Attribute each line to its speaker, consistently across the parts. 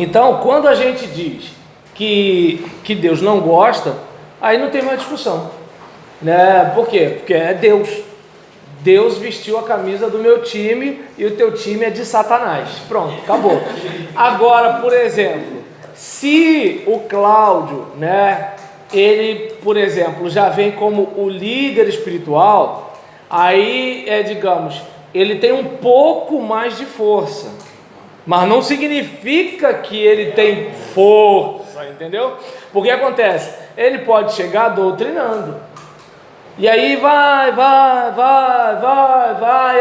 Speaker 1: Então, quando a gente diz que Deus não gosta, aí não tem mais discussão, né? Por quê? Porque é Deus. Deus vestiu a camisa do meu time e o teu time é de Satanás. Pronto, acabou. Agora, por exemplo, se o Cláudio, né, ele, por exemplo, já vem como o líder espiritual, aí digamos, ele tem um pouco mais de força. Mas não significa que ele tem força, entendeu? Porque acontece, ele pode chegar doutrinando. E aí vai,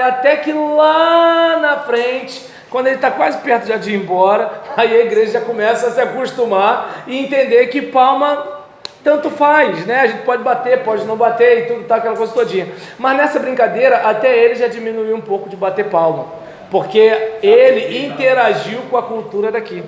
Speaker 1: até que lá na frente, quando ele está quase perto já de ir embora, aí a igreja já começa a se acostumar e entender que palma tanto faz, né? A gente pode bater, pode não bater e tudo, tá, aquela coisa todinha. Mas nessa brincadeira, até ele já diminuiu um pouco de bater palma. Porque ele interagiu com a cultura daqui.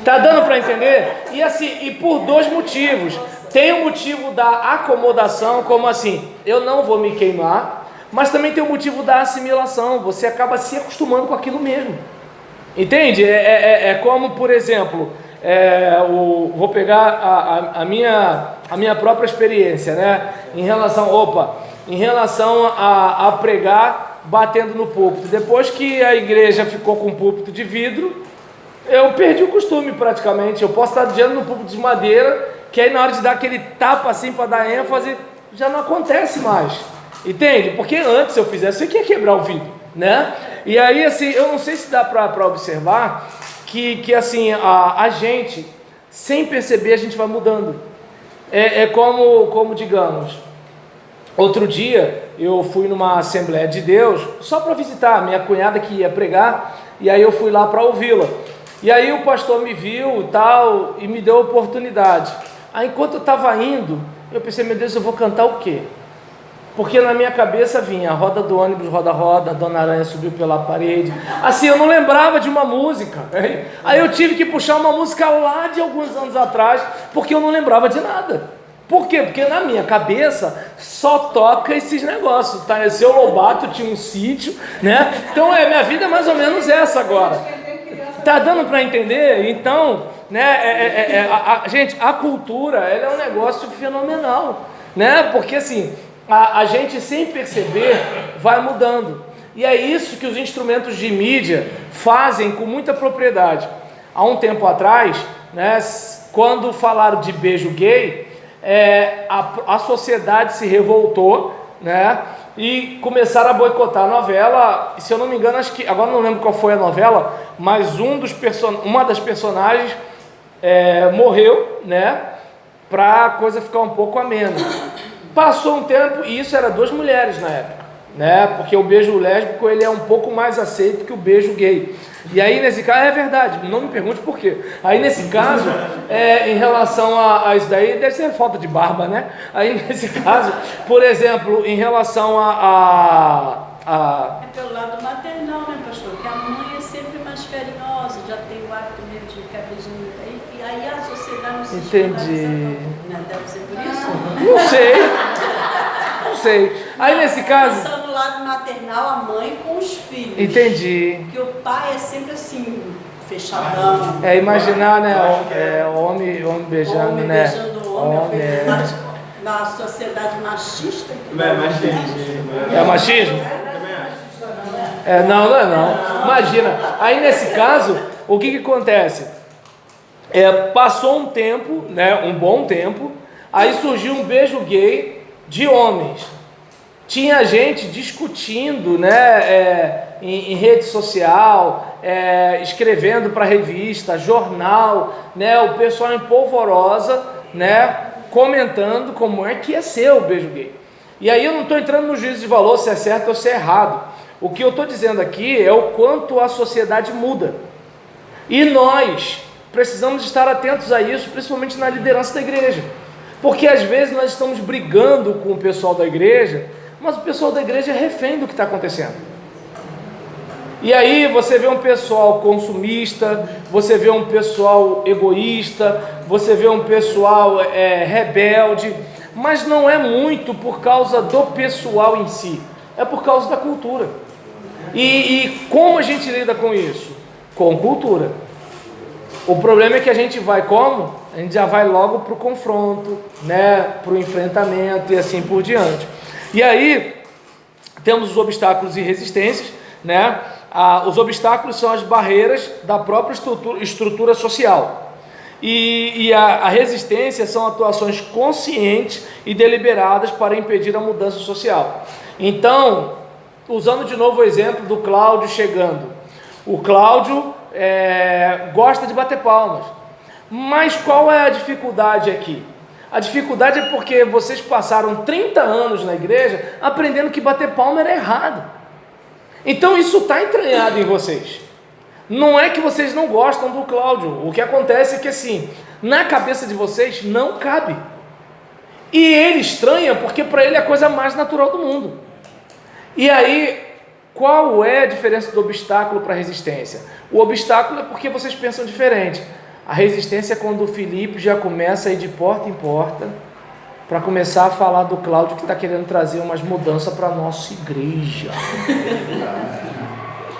Speaker 1: Tá dando para entender? E assim, e por dois motivos. Tem o motivo da acomodação, como assim, eu não vou me queimar, mas também tem o motivo da assimilação. Você acaba se acostumando com aquilo mesmo. Entende? É como, por exemplo, vou pegar a minha própria experiência, né? Em relação a pregar batendo no púlpito. Depois que a igreja ficou com púlpito de vidro, eu perdi o costume praticamente. Eu posso estar diante no púlpito de madeira, que aí na hora de dar aquele tapa assim para dar ênfase, já não acontece mais. Entende? Porque antes eu fizesse, isso aqui ia quebrar o vidro, né? E aí assim, eu não sei se dá para observar que assim, a gente, sem perceber, a gente vai mudando. Como digamos, outro dia eu fui numa Assembleia de Deus só para visitar, minha cunhada que ia pregar, e aí eu fui lá para ouvi-la. E aí o pastor me viu tal, e me deu a oportunidade. Aí enquanto eu estava indo, eu pensei, meu Deus, eu vou cantar o quê? Porque na minha cabeça vinha a roda do ônibus, roda, a Dona Aranha subiu pela parede. Assim, eu não lembrava de uma música. Aí eu tive que puxar uma música lá de alguns anos atrás, porque eu não lembrava de nada. Por quê? Porque na minha cabeça só toca esses negócios, tá? Seu Lobato tinha um sítio, né? Então minha vida é mais ou menos essa agora. Tá dando para entender? Então, né? Gente, a cultura, ela é um negócio fenomenal, né? Porque assim, a gente sem perceber vai mudando. E é isso que os instrumentos de mídia fazem com muita propriedade. Há um tempo atrás, né? Quando falaram de beijo gay, a sociedade se revoltou, né? E começaram a boicotar a novela. E se eu não me engano, acho que agora não lembro qual foi a novela, mas uma das personagens morreu, né? Para a coisa ficar um pouco amena. Passou um tempo e isso era 2 mulheres na época, né? Porque o beijo lésbico ele é um pouco mais aceito que o beijo gay. E aí nesse caso, é verdade, não me pergunte por quê. Aí nesse caso, em relação a isso daí, deve ser falta de barba, né? Aí nesse caso, por exemplo, em relação
Speaker 2: É pelo lado maternal, né, pastor? Que a mãe é sempre mais carinhosa, já tem o hábito mesmo de ficar beijando. E aí a sociedade não se
Speaker 1: entendi.
Speaker 2: Não deve ser por isso?
Speaker 1: Não sei. Aí nesse caso...
Speaker 2: Pensando no lado maternal, a mãe com os filhos.
Speaker 1: Entendi.
Speaker 2: Que o pai é sempre assim, fechadão.
Speaker 1: Imaginar, né? Homem beijando,
Speaker 2: homem
Speaker 1: né?
Speaker 2: Beijando homem. Mas na sociedade machista...
Speaker 3: É machismo.
Speaker 1: É machismo? Não. Imagina. Aí nesse caso, o que acontece? Passou um tempo, né? Um bom tempo. Aí surgiu um beijo gay de homens. Tinha gente discutindo, né, em rede social, escrevendo para revista, jornal, né, o pessoal em polvorosa, né, comentando como é que ia ser o beijo gay. E aí eu não estou entrando no juízo de valor se é certo ou se é errado. O que eu estou dizendo aqui é o quanto a sociedade muda. E nós precisamos estar atentos a isso, principalmente na liderança da igreja. Porque às vezes nós estamos brigando com o pessoal da igreja, mas o pessoal da igreja é refém do que está acontecendo. E aí você vê um pessoal consumista, você vê um pessoal egoísta, você vê um pessoal rebelde, mas não é muito por causa do pessoal em si, é por causa da cultura. E como a gente lida com isso? Com cultura. O problema é que a gente vai como? A gente já vai logo para o confronto, né? Para o enfrentamento e assim por diante. E aí, temos os obstáculos e resistências, né? Os obstáculos são as barreiras da própria estrutura social. E a resistência são atuações conscientes e deliberadas para impedir a mudança social. Então, usando de novo o exemplo do Cláudio chegando. O Cláudio gosta de bater palmas. Mas qual é a dificuldade aqui? A dificuldade é porque vocês passaram 30 anos na igreja aprendendo que bater palma era errado. Então isso está entranhado em vocês. Não é que vocês não gostam do Cláudio. O que acontece é que assim, na cabeça de vocês não cabe. E ele estranha porque para ele é a coisa mais natural do mundo. E aí, qual é a diferença do obstáculo para a resistência? O obstáculo é porque vocês pensam diferente. A resistência é quando o Felipe já começa a ir de porta em porta para começar a falar do Cláudio que está querendo trazer umas mudanças para a nossa igreja.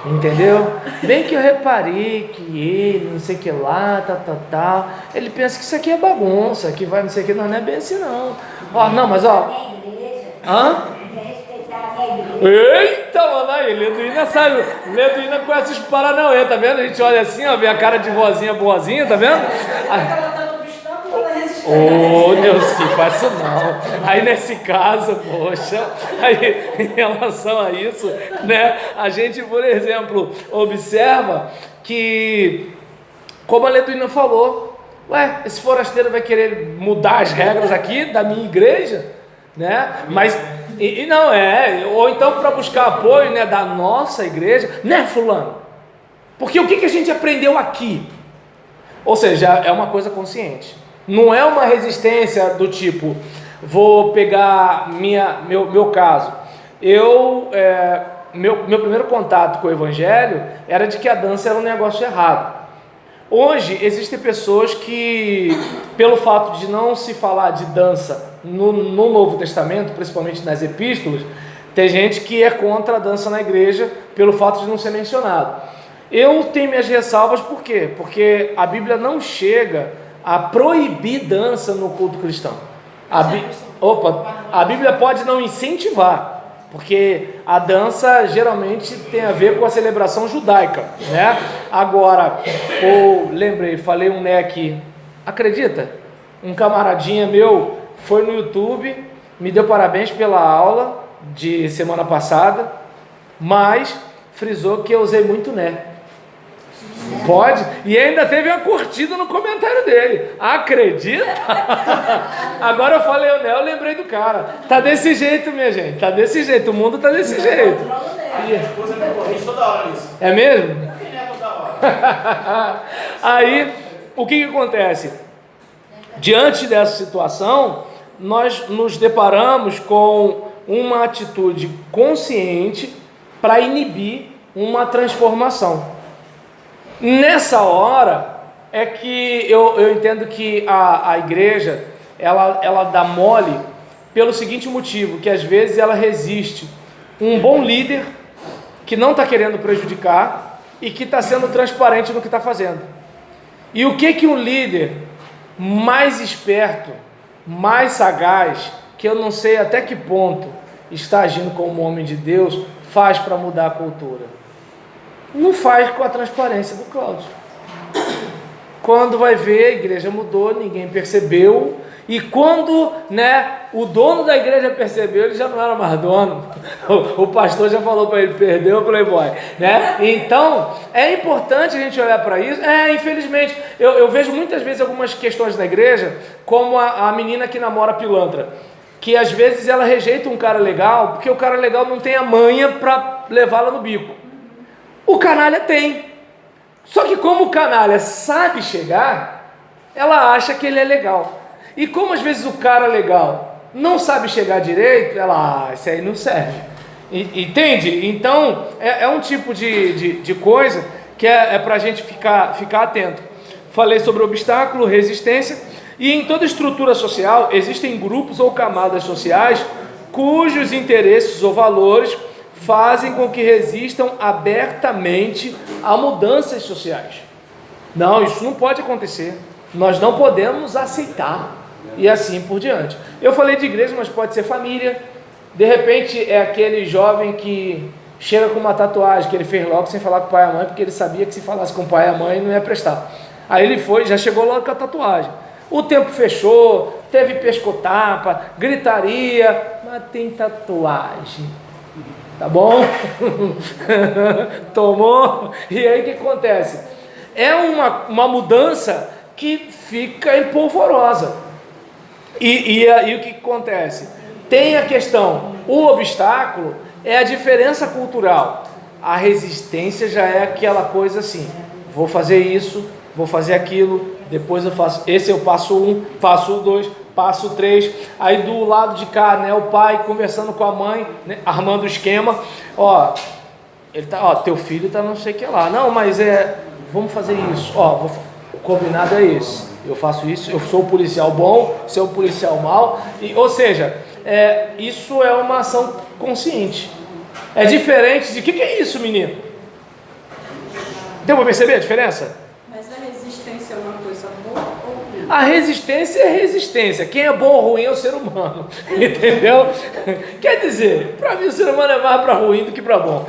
Speaker 1: Entendeu? Bem que eu reparei que ele, não sei o que lá, tal. Ele pensa que isso aqui é bagunça, que vai não sei o que, não é bem assim não. Ó, não, mas ó. Hã? Eita, mano, aí, Leduína sabe, Leduína conhece os Paranauê, tá vendo? A gente olha assim, ó, vê a cara de vozinha boazinha, tá vendo? Ô, Neuci, faz isso não. Aí nesse caso, poxa, aí em relação a isso, né, a gente, por exemplo, observa que, como a Leduína falou, ué, esse forasteiro vai querer mudar as regras aqui da minha igreja, né, mas... E não ou então para buscar apoio, né, da nossa igreja, né, fulano? Porque o que a gente aprendeu aqui? Ou seja, é uma coisa consciente. Não é uma resistência do tipo, vou pegar meu caso. Meu primeiro contato com o evangelho era de que a dança era um negócio errado. Hoje existem pessoas que, pelo fato de não se falar de dança no Novo Testamento, principalmente nas epístolas, tem gente que é contra a dança na igreja pelo fato de não ser mencionado. Eu tenho minhas ressalvas, por quê? Porque a Bíblia não chega a proibir dança no culto cristão. A Bíblia pode não incentivar, porque a dança geralmente tem a ver com a celebração judaica, né? Agora, falei um né aqui, acredita? Um camaradinha meu foi no YouTube, me deu parabéns pela aula de semana passada, mas frisou que eu usei muito né. Pode? E ainda teve uma curtida no comentário dele. Acredita? Agora eu falei o né, eu lembrei do cara. Tá desse jeito, minha gente. Tá desse jeito. O mundo tá desse jeito.
Speaker 3: Minha esposa me corrige toda hora isso.
Speaker 1: É mesmo?
Speaker 3: Toda hora.
Speaker 1: Aí, o que acontece? Diante dessa situação, nós nos deparamos com uma atitude consciente para inibir uma transformação. Nessa hora é que eu entendo que a igreja ela dá mole pelo seguinte motivo, que às vezes ela resiste um bom líder que não está querendo prejudicar e que está sendo transparente no que está fazendo. E o que um líder mais esperto, mais sagaz, que eu não sei até que ponto está agindo como homem de Deus, faz para mudar a cultura? Não faz com a transparência do Cláudio. Quando vai ver, a igreja mudou, ninguém percebeu. E quando, né, o dono da igreja percebeu, ele já não era mais dono. O pastor já falou para ele, perdeu o Playboy, né? Então, é importante a gente olhar para isso. Infelizmente, eu vejo muitas vezes algumas questões na igreja, como a menina que namora pilantra, que às vezes ela rejeita um cara legal, porque o cara legal não tem a manha para levá-la no bico. O canalha tem. Só que como o canalha sabe chegar, ela acha que ele é legal. E como às vezes o cara legal não sabe chegar direito, ela, esse aí não serve. Entende? Então, é um tipo de coisa que é para a gente ficar atento. Falei sobre obstáculo, resistência, e em toda estrutura social existem grupos ou camadas sociais cujos interesses ou valores fazem com que resistam abertamente a mudanças sociais. Não, isso não pode acontecer. Nós não podemos aceitar. E assim por diante. Eu falei de igreja, mas pode ser família. De repente é aquele jovem que chega com uma tatuagem que ele fez logo sem falar com o pai e a mãe, porque ele sabia que se falasse com o pai e a mãe não ia prestar. Aí ele foi, já chegou logo com a tatuagem. O tempo fechou, teve pescotapa, gritaria, mas tem tatuagem. Tá bom? Tomou? E aí o que acontece? É uma mudança que fica empolvorosa. E aí o que acontece? Tem a questão, o obstáculo é a diferença cultural. A resistência já é aquela coisa assim, vou fazer isso, vou fazer aquilo, depois eu faço, esse eu passo 1, passo 2, passo 3, aí do lado de cá, né, o pai conversando com a mãe, né, armando o esquema, ó, ele tá, ó, teu filho tá não sei o que lá, não, mas vamos fazer isso, ó, o combinado é esse, eu faço isso, eu sou o policial bom, você é o policial mau, ou seja, isso é uma ação consciente, é diferente de, que é isso, menino? Deu para perceber a diferença?
Speaker 2: Mas a resistência é uma coisa boa ou ruim?
Speaker 1: A resistência é resistência. Quem é bom ou ruim é o ser humano. Entendeu? Quer dizer, para mim o ser humano é mais para ruim do que para bom.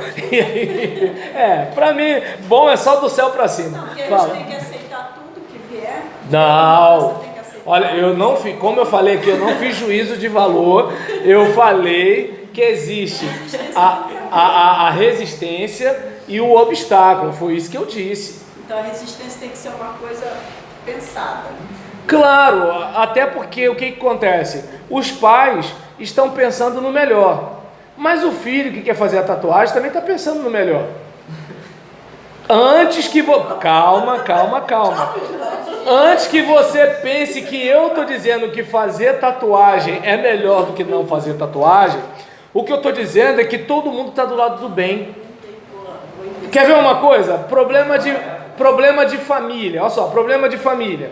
Speaker 1: Para mim, bom é só do céu para cima.
Speaker 2: Não, porque a
Speaker 1: Fala.
Speaker 2: gente tem que aceitar tudo que vier.
Speaker 1: Não.
Speaker 2: Tem que aceitar.
Speaker 1: Olha, eu não fiz, como eu falei aqui, eu não fiz juízo de valor. Eu falei que existe a resistência e o obstáculo. Foi isso que eu disse.
Speaker 2: Então a resistência tem que ser uma coisa pensada.
Speaker 1: Claro, até porque o que acontece? Os pais estão pensando no melhor, mas o filho que quer fazer a tatuagem também está pensando no melhor. Antes que calma. Antes que você pense que eu estou dizendo que fazer tatuagem é melhor do que não fazer tatuagem, o que eu estou dizendo é que todo mundo está do lado do bem. Quer ver uma coisa? Problema de família, olha só, problema de família.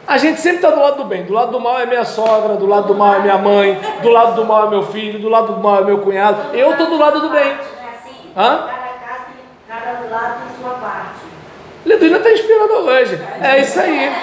Speaker 1: A gente sempre está do lado do bem, do lado do mal é minha sogra, do lado do mal é minha mãe, do lado do mal é meu filho, do lado do mal é meu cunhado, eu estou do lado do bem. Hã?
Speaker 4: Cada lado tem sua parte.
Speaker 1: Leduína está inspirada hoje, é isso aí.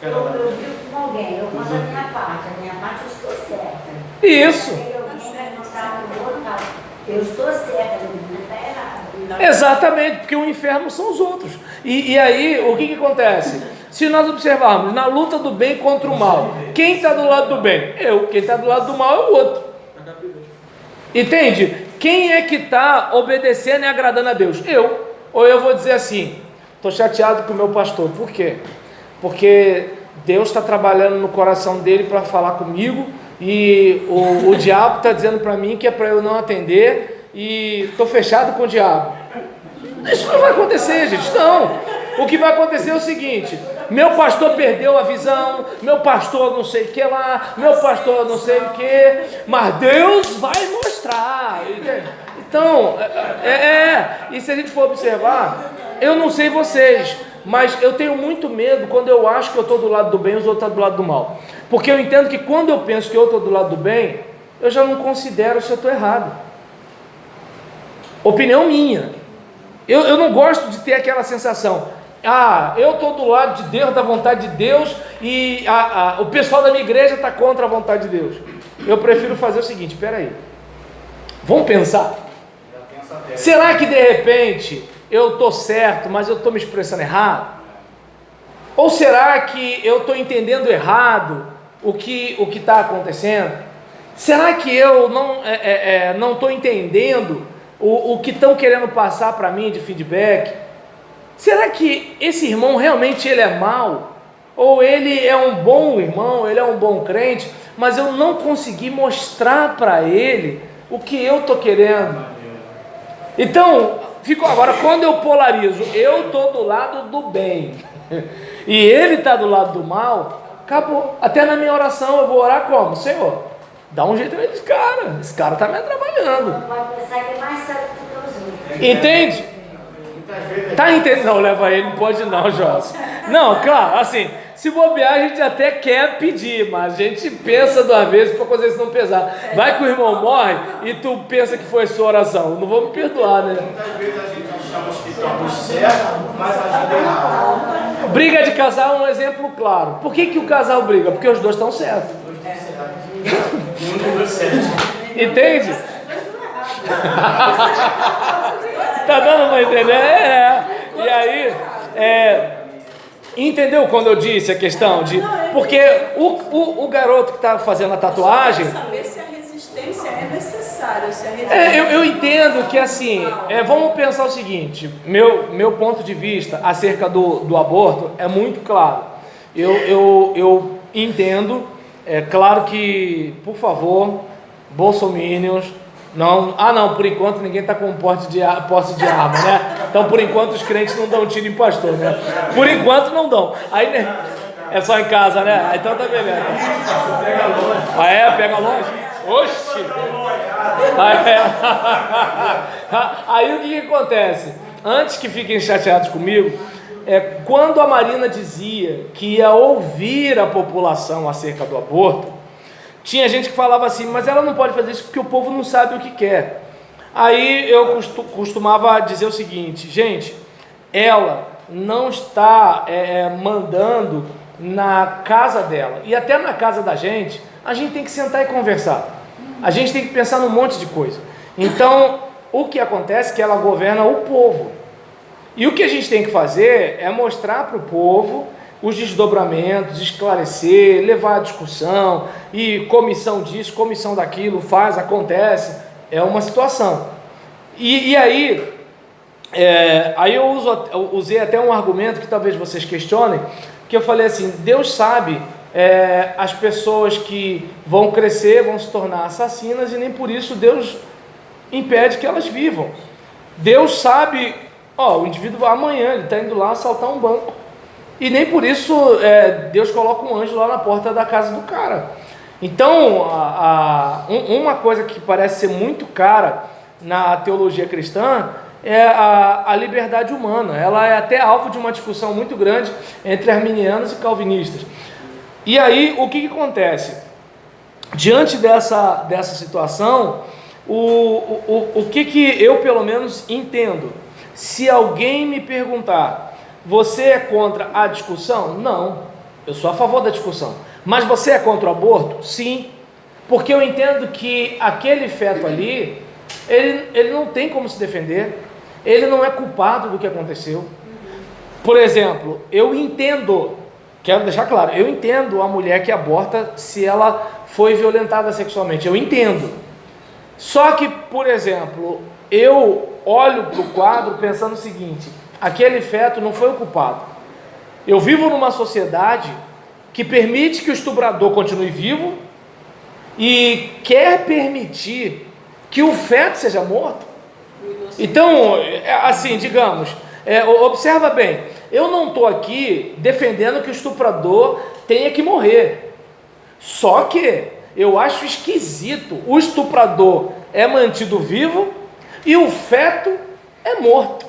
Speaker 4: Eu vivo com alguém, eu faço a minha parte eu estou certa.
Speaker 1: Isso.
Speaker 4: Aí alguém vai mostrar pro outro, fala, eu estou certa, não está errado.
Speaker 1: Exatamente, porque o inferno são os outros. E aí, o que acontece? Se nós observarmos, na luta do bem contra o mal, quem está do lado do bem? Eu. Quem está do lado do mal é o outro. Entende? Quem é que está obedecendo e agradando a Deus? Eu. Ou eu vou dizer assim, estou chateado com o meu pastor. Por quê? Porque Deus está trabalhando no coração dele para falar comigo e o diabo está dizendo para mim que é para eu não atender e estou fechado com o diabo. Isso não vai acontecer, gente, não. O que vai acontecer é o seguinte, meu pastor perdeu a visão, meu pastor não sei o que lá, meu pastor não sei o que, mas Deus vai mostrar, entende? Então, e se a gente for observar, eu não sei vocês, mas eu tenho muito medo quando eu acho que eu estou do lado do bem e os outros estão do lado do mal, porque eu entendo que quando eu penso que eu estou do lado do bem, eu já não considero se eu estou errado. Opinião minha. Eu não gosto de ter aquela sensação, eu estou do lado de Deus, da vontade de Deus, e o pessoal da minha igreja está contra a vontade de Deus. Eu prefiro fazer o seguinte, peraí, vamos pensar, será que de repente eu estou certo, mas eu estou me expressando errado? Ou será que eu estou entendendo errado o que está acontecendo? Será que eu não estou entendendo o que estão querendo passar para mim de feedback? Será que esse irmão realmente ele é mau? Ou ele é um bom irmão, ele é um bom crente, mas eu não consegui mostrar para ele o que eu estou querendo? Então, agora quando eu polarizo, eu estou do lado do bem e ele está do lado do mal, acabou. Até na minha oração eu vou orar como? Senhor, dá um jeito nesse cara, esse cara está me atrapalhando.
Speaker 4: Vai pensar que é mais sábio do que os outros.
Speaker 1: Entende? Tá entendendo? Não, leva ele, não pode não, Joss. Não, claro, assim, se bobear a gente até quer pedir, mas a gente pensa duas vezes para coisa não pesar. Vai que o irmão morre e tu pensa que foi sua oração, não vou me perdoar, né?
Speaker 3: Muitas vezes a gente achamos que Estamos certos, mas agindo errado.
Speaker 1: Briga de casal é um exemplo claro. Por que o casal briga? Porque os dois estão certos. Entende? Tá dando pra entender? E aí, entendeu quando eu disse a questão de... Porque o garoto que tá fazendo a tatuagem...
Speaker 2: Eu saber se a resistência é necessária, se a resistência...
Speaker 1: Eu entendo que assim, vamos pensar o seguinte, meu ponto de vista acerca do aborto é muito claro. Eu entendo, claro que, por favor, bolsominions, não, por enquanto ninguém está com posse de arma, né? Então, por enquanto, os crentes não dão tiro em pastor, né? Por enquanto, não dão. Aí, né? É só em casa, né? Então tá beleza. Pega longe? Oxi! Aí o que acontece? Antes que fiquem chateados comigo, quando a Marina dizia que ia ouvir a população acerca do aborto, tinha gente que falava assim, mas ela não pode fazer isso porque o povo não sabe o que quer. Aí eu costumava dizer o seguinte, gente, ela não está mandando na casa dela, e até na casa da gente, a gente tem que sentar e conversar. A gente tem que pensar num monte de coisa. Então, o que acontece é que ela governa o povo. E o que a gente tem que fazer é mostrar para o povo os desdobramentos, esclarecer, levar a discussão, e comissão disso, comissão daquilo, acontece, é uma situação. E aí eu usei até um argumento que talvez vocês questionem, que eu falei assim, Deus sabe as pessoas que vão crescer, vão se tornar assassinas, e nem por isso Deus impede que elas vivam. Deus sabe, o indivíduo amanhã, ele está indo lá assaltar um banco, e nem por isso Deus coloca um anjo lá na porta da casa do cara. Então, uma coisa que parece ser muito cara na teologia cristã é a liberdade humana. Ela é até alvo de uma discussão muito grande entre arminianos e calvinistas. E aí, o que acontece? Diante dessa situação, o que eu pelo menos entendo? Se alguém me perguntar, você é contra a discussão? Não, eu sou a favor da discussão. Mas você é contra o aborto? Sim, porque eu entendo que aquele feto ali, ele não tem como se defender, ele não é culpado do que aconteceu. Por exemplo, eu entendo, quero deixar claro, eu entendo a mulher que aborta se ela foi violentada sexualmente, eu entendo. Só que, por exemplo, eu olho para o quadro pensando o seguinte, aquele feto não foi o culpado. Eu vivo numa sociedade que permite que o estuprador continue vivo e quer permitir que o feto seja morto. Então, assim, digamos, observa bem, eu não estou aqui defendendo que o estuprador tenha que morrer. Só que eu acho esquisito, o estuprador é mantido vivo e o feto é morto.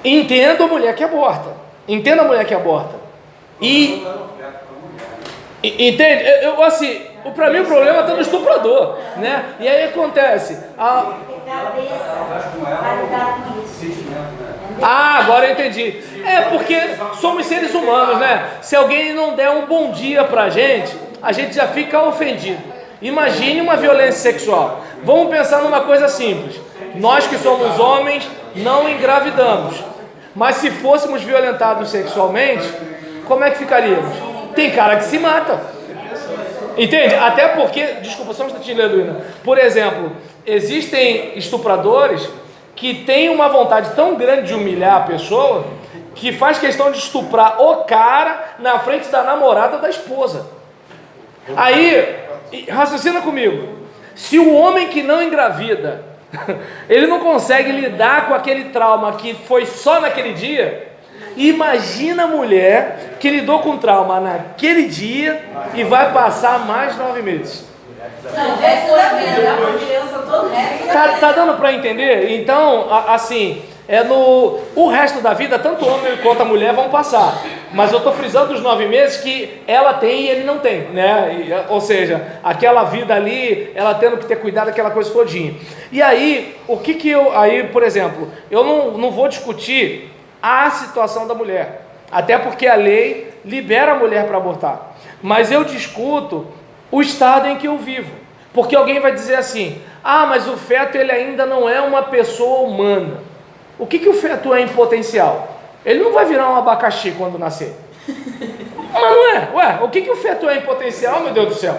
Speaker 1: Entendo a mulher que aborta. Entenda a mulher que aborta. E entende? Para mim o problema está no estuprador, né? E aí acontece. Agora eu entendi. Porque somos seres humanos, né? Se alguém não der um bom dia pra gente, a gente já fica ofendido. Imagine uma violência sexual. Vamos pensar numa coisa simples. Nós que somos homens não engravidamos. Mas se fôssemos violentados sexualmente, como é que ficaríamos? Tem cara que se mata. Entende? Até porque, desculpa, só um instantinho, Leduína. Por exemplo, existem estupradores que têm uma vontade tão grande de humilhar a pessoa que faz questão de estuprar o cara na frente da namorada da esposa. Aí, raciocina comigo. Se o homem que não engravida, ele não consegue lidar com aquele trauma que foi só naquele dia, imagina a mulher que lidou com trauma naquele dia e vai passar mais 9 meses. Tá dando para entender? Então, assim, o resto da vida, tanto o homem quanto a mulher vão passar. Mas eu estou frisando os 9 meses que ela tem e ele não tem, né? Ou seja, aquela vida ali, ela tendo que ter cuidado daquela coisa todinha. E aí, por exemplo, eu não vou discutir a situação da mulher, até porque a lei libera a mulher para abortar, mas eu discuto o estado em que eu vivo, porque alguém vai dizer assim, mas o feto ele ainda não é uma pessoa humana. O que o feto é em potencial? Ele não vai virar um abacaxi quando nascer. Mas não é? Ué, o que o feto é em potencial, meu Deus do céu?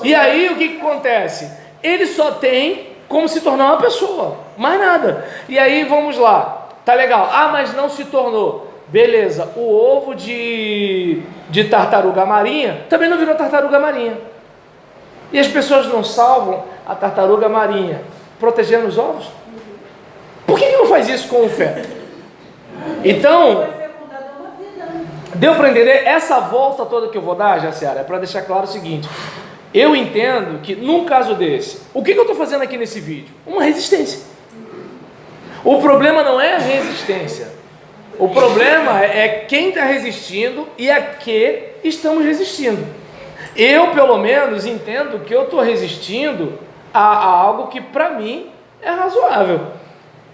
Speaker 1: E aí o que acontece? Ele só tem como se tornar uma pessoa, mais nada. E aí vamos lá, tá legal. Mas não se tornou. Beleza, o ovo de tartaruga marinha também não virou tartaruga marinha. E as pessoas não salvam a tartaruga marinha protegendo os ovos? Por que não faz isso com o feto? Então, deu para entender? Essa volta toda que eu vou dar, Jaciara, é para deixar claro o seguinte: eu entendo que num caso desse, o que eu estou fazendo aqui nesse vídeo? Uma resistência. O problema não é a resistência, o problema é quem está resistindo e a que estamos resistindo. Eu, pelo menos, entendo que eu estou resistindo a algo que para mim é razoável.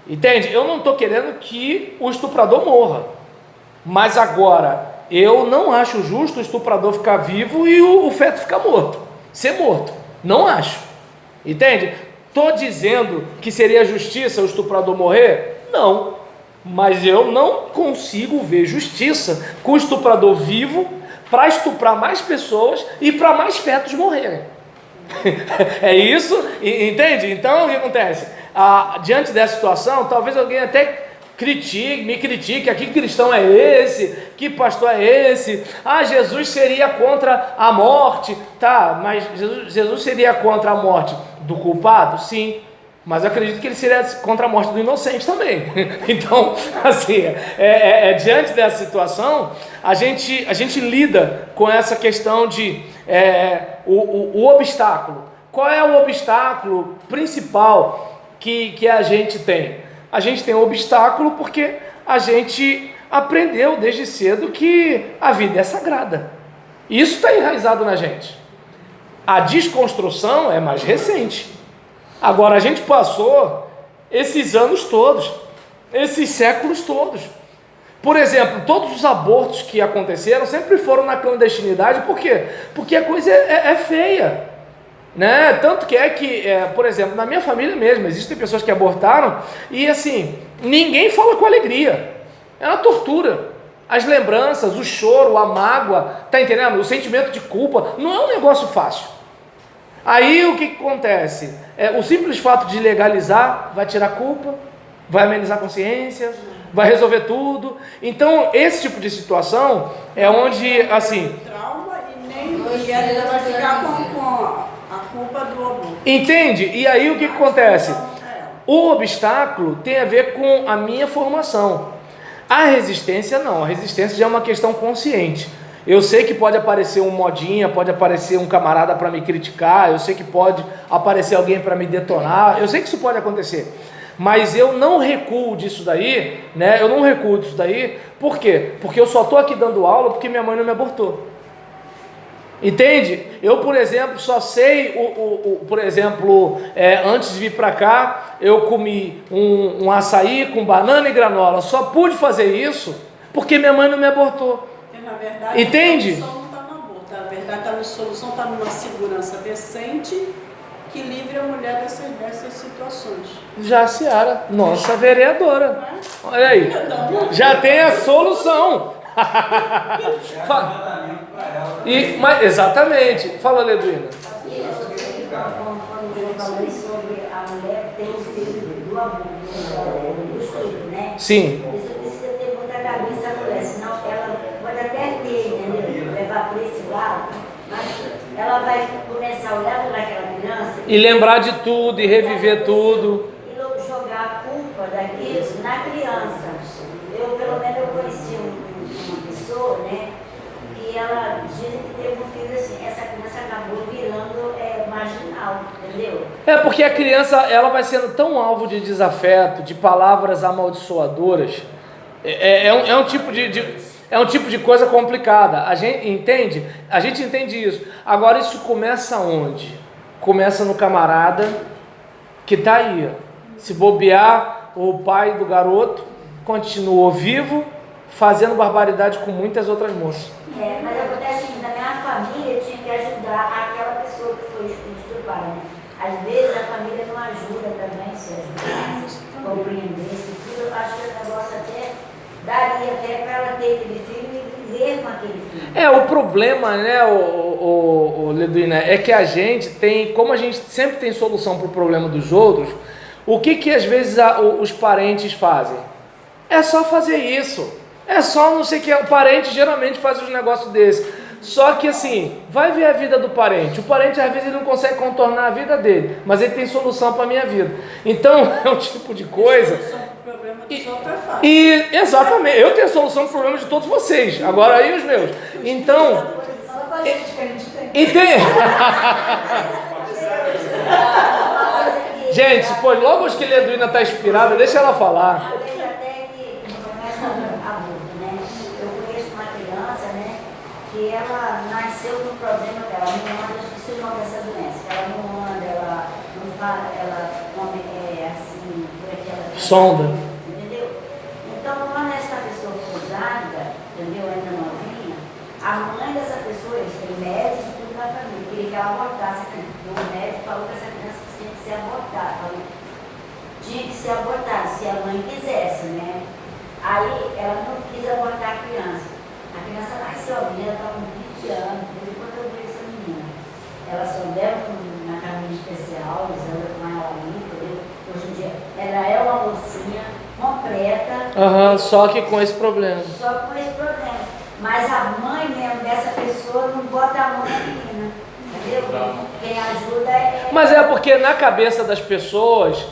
Speaker 1: Entende? Eu não estou querendo que o estuprador morra, mas agora eu não acho justo o estuprador ficar vivo e o feto ficar morto, ser morto, não acho. Entende? Estou dizendo que seria justiça o estuprador morrer? Não, mas eu não consigo ver justiça com o estuprador vivo para estuprar mais pessoas e para mais fetos morrerem. É isso? Entende? Então o que acontece? Diante dessa situação, talvez alguém até me critique, que cristão é esse, que pastor é esse, Jesus seria contra a morte, tá, mas Jesus seria contra a morte do culpado? Sim, mas eu acredito que ele seria contra a morte do inocente também. Então, assim, diante dessa situação, a gente lida com essa questão de o obstáculo. Qual é o obstáculo principal que a gente tem? A gente tem um obstáculo porque a gente aprendeu desde cedo que a vida é sagrada. Isso está enraizado na gente. A desconstrução é mais recente. Agora, a gente passou esses anos todos, esses séculos todos. Por exemplo, todos os abortos que aconteceram sempre foram na clandestinidade. Por quê? Porque a coisa é feia. Né? Tanto que por exemplo, na minha família mesmo, existem pessoas que abortaram e assim, ninguém fala com alegria, é uma tortura, as lembranças, o choro, a mágoa, tá entendendo? O sentimento de culpa, não é um negócio fácil. Aí o que acontece? O simples fato de legalizar vai tirar culpa, vai amenizar a consciência, vai resolver tudo. Então esse tipo de situação é onde assim,
Speaker 2: trauma e ela vai ficar com a culpa do aborto.
Speaker 1: Entende? E aí o que acontece? O obstáculo tem a ver com a minha formação. A resistência não. A resistência já é uma questão consciente. Eu sei que pode aparecer um modinha, pode aparecer um camarada para me criticar, eu sei que pode aparecer alguém para me detonar, eu sei que isso pode acontecer. Mas eu não recuo disso daí, né? Eu não recuo disso daí. Por quê? Porque eu só estou aqui dando aula porque minha mãe não me abortou. Entende? Eu, por exemplo, só sei, por exemplo, antes de vir para cá, eu comi um açaí com banana e granola. Só pude fazer isso porque minha mãe não me abortou.
Speaker 2: Na verdade,
Speaker 1: entende?
Speaker 2: A solução não está no aborto. Na verdade, a solução está numa segurança decente que livre a mulher dessas situações.
Speaker 1: Jaciara, nossa vereadora. Olha aí, já tem a solução. Mas, exatamente. Fala, Leduína.
Speaker 4: Quando você falou sobre a mulher ter o espírito do amor, do estupro, né?
Speaker 1: Sim.
Speaker 4: Isso precisa ter muita cabeça a mulher, senão ela pode até ter, entendeu? Levar para esse lado, mas ela vai começar a olhar para aquela criança
Speaker 1: E lembrar de tudo, e reviver tudo.
Speaker 4: E jogar a culpa daquilo na criança. Eu, pelo menos, eu conheci uma pessoa, né? E ela diz que teve um filho assim, essa criança acabou virando marginal, entendeu?
Speaker 1: Porque a criança, ela vai sendo tão alvo de desafeto, de palavras amaldiçoadoras, é um tipo É um tipo de coisa complicada. A gente entende? A gente entende isso. Agora, isso começa onde? Começa no camarada que está aí. Se bobear, o pai do garoto continuou vivo, fazendo barbaridade com muitas outras moças.
Speaker 4: Mas acontece assim, na minha família tinha que ajudar aquela pessoa que foi estuprada, né? Às vezes a família não ajuda também, se ajudasse, compreendesse tudo. Eu acho que o negócio até daria até para ela ter aquele filho e viver com aquele filho.
Speaker 1: O problema, né, o Leduína, é que a gente tem, como a gente sempre tem solução para o problema dos outros, o que às vezes os parentes fazem? É só fazer isso. É só não sei o que. O parente geralmente faz uns negócios desses. Só que assim, vai ver a vida do parente. O parente às vezes ele não consegue contornar a vida dele, mas ele tem solução para a minha vida. Então é um tipo de coisa. Exatamente, eu tenho solução para o problema de todos vocês. Agora aí os meus. Então, entende? Gente, pô, logo os que Leduína está inspirada, deixa ela falar.
Speaker 4: Que ela nasceu com o problema dela, não anda, eu esqueci o nome dessa doença, ela não anda, ela não fala, ela come assim, por aquela...
Speaker 1: Sonda.
Speaker 4: Entendeu? Então, quando essa pessoa foi grávida, entendeu, ainda novinha, a mãe dessa pessoa, eles têm médicos e tudo na família, queria que ela abortasse, porque o médico falou que essa criança tinha que ser abortada, falou, tinha que ser abortada, se a mãe quisesse, né? Aí ela não quis abortar a criança. A criança nasceu, a menina está com 20 anos, desde quando eu vi essa menina. Ela só leva na caminho especial, eles andam com ela ali, entendeu? Hoje em dia, ela é uma mocinha completa.
Speaker 1: Só que com esse problema.
Speaker 4: Só com esse problema. Mas a mãe mesmo dessa pessoa não bota a mão na menina, entendeu? Quem ajuda é...
Speaker 1: Mas é porque na cabeça das pessoas,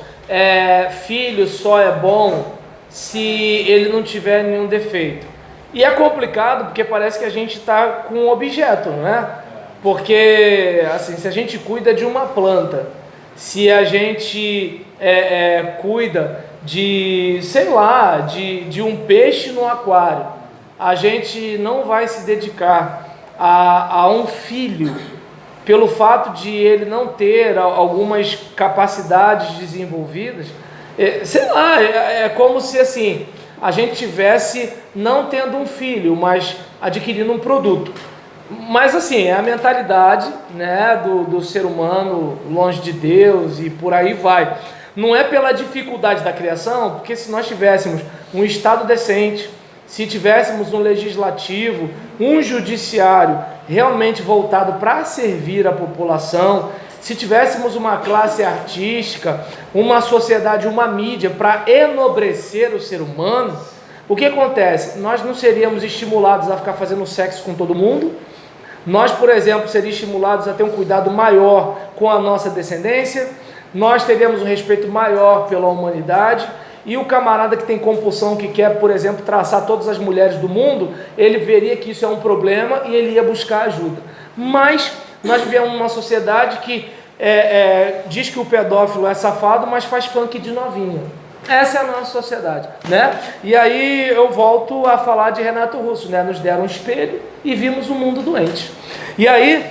Speaker 1: filho só é bom se ele não tiver nenhum defeito. E é complicado porque parece que a gente está com um objeto, né? Porque, assim, se a gente cuida de uma planta, se a gente cuida de, sei lá, de um peixe no aquário, a gente não vai se dedicar a um filho pelo fato de ele não ter algumas capacidades desenvolvidas. Sei lá, é como se assim... a gente tivesse não tendo um filho, mas adquirindo um produto. Mas assim, é a mentalidade, né, do ser humano longe de Deus e por aí vai. Não é pela dificuldade da criação, porque se nós tivéssemos um Estado decente, se tivéssemos um legislativo, um judiciário realmente voltado para servir a população, se tivéssemos uma classe artística, uma sociedade, uma mídia para enobrecer o ser humano, o que acontece? Nós não seríamos estimulados a ficar fazendo sexo com todo mundo. Nós, por exemplo, seríamos estimulados a ter um cuidado maior com a nossa descendência. Nós teríamos um respeito maior pela humanidade. E o camarada que tem compulsão, que quer, por exemplo, traçar todas as mulheres do mundo, ele veria que isso é um problema e ele ia buscar ajuda. Mas nós vivemos numa sociedade que diz que o pedófilo é safado, mas faz funk de novinha. Essa é a nossa sociedade, né? E aí eu volto a falar de Renato Russo, né? Nos deram um espelho e vimos o mundo doente. E aí,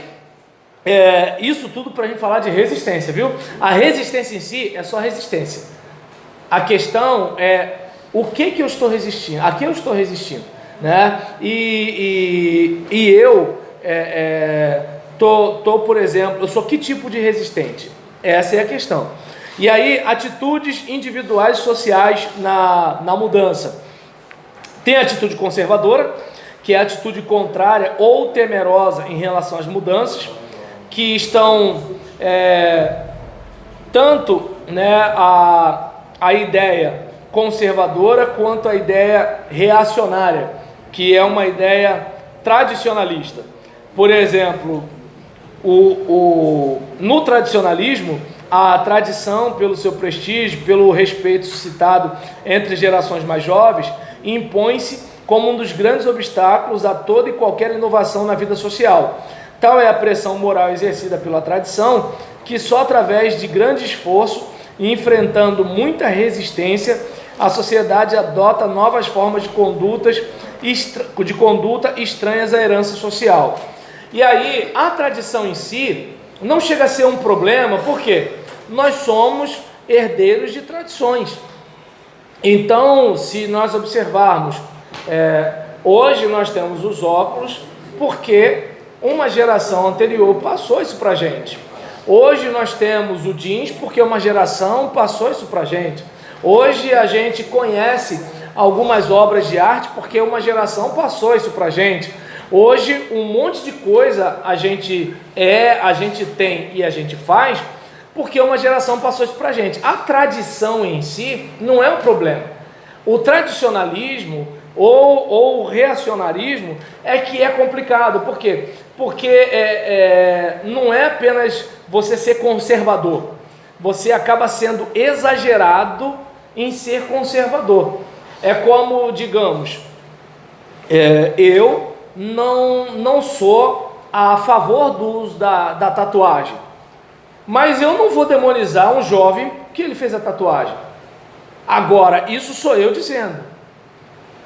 Speaker 1: isso tudo para a gente falar de resistência, viu? A resistência em si é só resistência. A questão é o que eu estou resistindo, a que eu estou resistindo, né? E eu por exemplo, eu sou que tipo de resistente? Essa é a questão. E aí, atitudes individuais sociais na mudança. Tem a atitude conservadora, que é a atitude contrária ou temerosa em relação às mudanças, que estão tanto, né, a ideia conservadora quanto a ideia reacionária, que é uma ideia tradicionalista. Por exemplo, no tradicionalismo, a tradição, pelo seu prestígio, pelo respeito suscitado entre gerações mais jovens, impõe-se como um dos grandes obstáculos a toda e qualquer inovação na vida social. Tal é a pressão moral exercida pela tradição, que só através de grande esforço e enfrentando muita resistência, a sociedade adota novas formas de condutas de conduta estranhas à herança social. E aí, a tradição em si não chega a ser um problema, porque nós somos herdeiros de tradições. Então, se nós observarmos, hoje nós temos os óculos porque uma geração anterior passou isso para a gente. Hoje nós temos o jeans porque uma geração passou isso para a gente. Hoje a gente conhece algumas obras de arte porque uma geração passou isso para a gente. Hoje um monte de coisa a gente tem e a gente faz porque uma geração passou isso para a gente. A tradição em si não é um problema. O tradicionalismo ou o reacionarismo é que é complicado. Por quê? Porque não é apenas você ser conservador. Você acaba sendo exagerado em ser conservador. É como, digamos, eu não sou a favor do uso da tatuagem, mas eu não vou demonizar um jovem que ele fez a tatuagem. Agora, isso sou eu dizendo.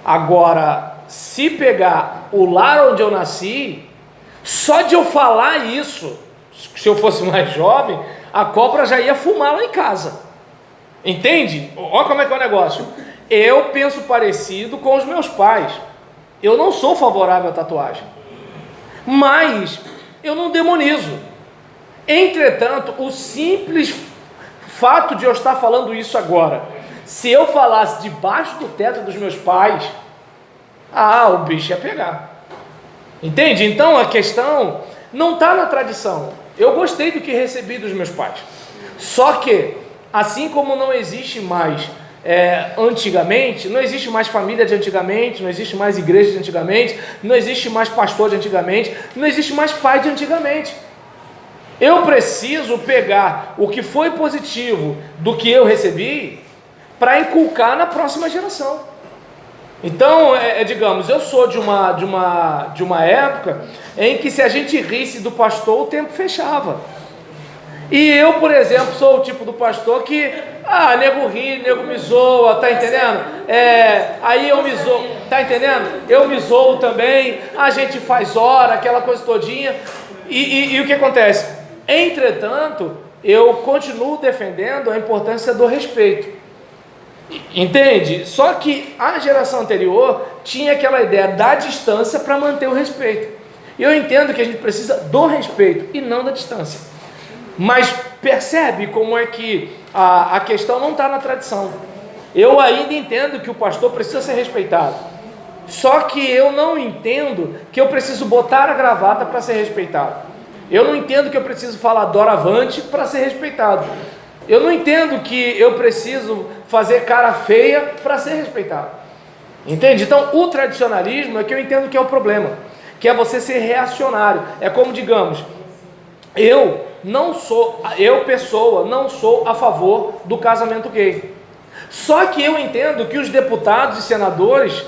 Speaker 1: Agora, se pegar o lar onde eu nasci, só de eu falar isso, se eu fosse mais jovem, a cobra já ia fumar lá em casa. Entende? Olha como é que é o negócio. Eu penso parecido com os meus pais. Eu não sou favorável à tatuagem, mas eu não demonizo. Entretanto, o simples fato de eu estar falando isso agora, se eu falasse debaixo do teto dos meus pais, o bicho ia pegar. Entende? Então a questão não está na tradição. Eu gostei do que recebi dos meus pais. Só que, assim como não existe mais antigamente, não existe mais família de antigamente, não existe mais igreja de antigamente, não existe mais pastor de antigamente, não existe mais pai de antigamente. Eu preciso pegar o que foi positivo do que eu recebi para inculcar na próxima geração. Então, digamos, eu sou de uma época em que se a gente risse do pastor, o tempo fechava. E eu, por exemplo, sou o tipo do pastor que, nego ri, nego me zoa, tá entendendo? Aí eu me zoo, tá entendendo? Eu me zoo também, a gente faz hora, aquela coisa todinha. E o que acontece? Entretanto, eu continuo defendendo a importância do respeito. Entende? Só que a geração anterior tinha aquela ideia da distância para manter o respeito. E eu entendo que a gente precisa do respeito e não da distância. Mas percebe como é que a questão não está na tradição. Eu ainda entendo que o pastor precisa ser respeitado. Só que eu não entendo que eu preciso botar a gravata para ser respeitado. Eu não entendo que eu preciso falar doravante para ser respeitado. Eu não entendo que eu preciso fazer cara feia para ser respeitado. Entende? Então, o tradicionalismo é que eu entendo que é o problema, que é você ser reacionário. É como, digamos, eu pessoa, não sou a favor do casamento gay. Só que eu entendo que os deputados e senadores